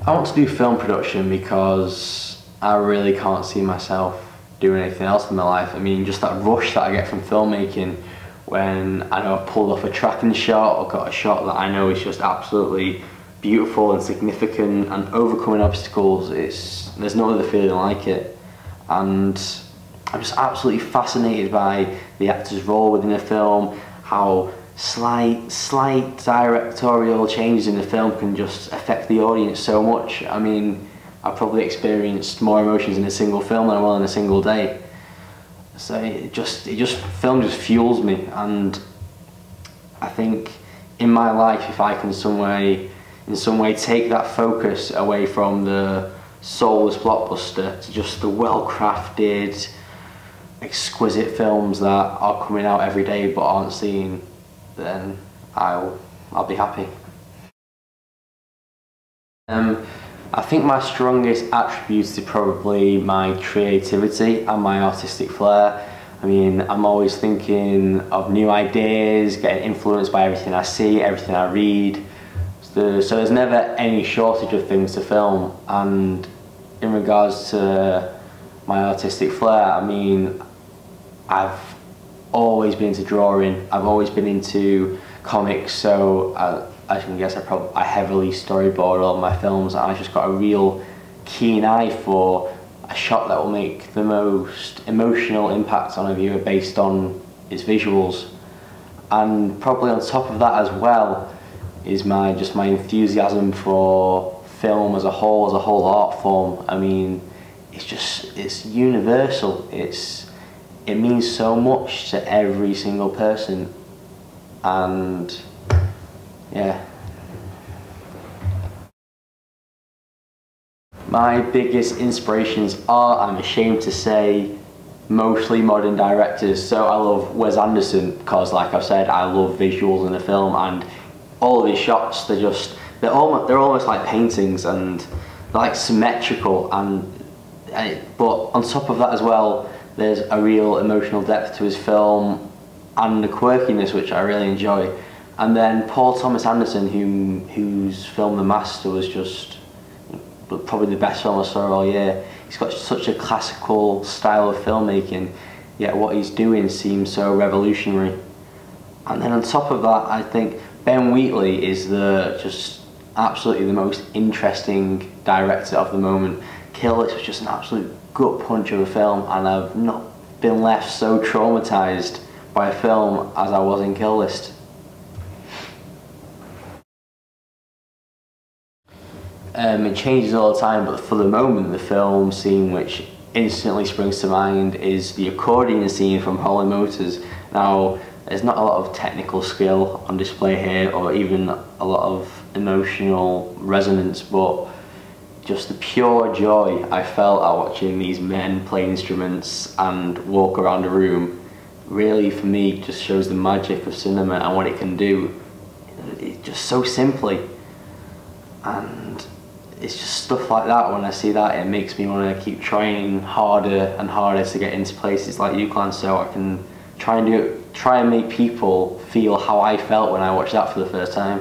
I want to do film production because I really can't see myself doing anything else in my life. I mean, just that rush that I get from filmmaking when I know I've pulled off a tracking shot or got a shot that I know is just absolutely beautiful and significant and overcoming obstacles. There's no other feeling like it. And I'm just absolutely fascinated by the actor's role within a film, how slight directorial changes in the film can just affect the audience so much. I mean, I've probably experienced more emotions in a single film than I will in a single day. So film just fuels me, and I think in my life, if I can in some way take that focus away from the soulless blockbuster to just the well-crafted, exquisite films that are coming out every day but aren't seen, then I'll be happy. I think my strongest attributes are probably my creativity and my artistic flair. I mean, I'm always thinking of new ideas, getting influenced by everything I see, everything I read. So there's never any shortage of things to film. And in regards to my artistic flair, I mean, I've always been into drawing, I've always been into comics, so as you can guess, I heavily storyboard all my films, and I've just got a real keen eye for a shot that will make the most emotional impact on a viewer based on its visuals. And probably on top of that as well is my enthusiasm for film as a whole art form. I mean, it's universal. It means so much to every single person, and yeah. My biggest inspirations are, I'm ashamed to say, mostly modern directors. So I love Wes Anderson because, like I've said, I love visuals in the film, and all of his shots, they're almost like paintings, and they're like symmetrical, but on top of that as well, there's a real emotional depth to his film and the quirkiness, which I really enjoy. And then Paul Thomas Anderson, whose film The Master was just probably the best film I saw all year. He's got such a classical style of filmmaking, yet what he's doing seems so revolutionary. And then on top of that, I think Ben Wheatley is just absolutely the most interesting director of the moment. Kill List was just an absolute gut punch of a film, and I've not been left so traumatized by a film as I was in Kill List. It changes all the time, but for the moment, the film scene which instantly springs to mind is the accordion scene from Holy Motors. Now, there's not a lot of technical skill on display here, or even a lot of emotional resonance, but just the pure joy I felt at watching these men play instruments and walk around a room really, for me, just shows the magic of cinema and what it can do. It just so simply. And it's just stuff like that, when I see that, it makes me want to keep trying harder and harder to get into places like UCLAN, so I can try and make people feel how I felt when I watched that for the first time.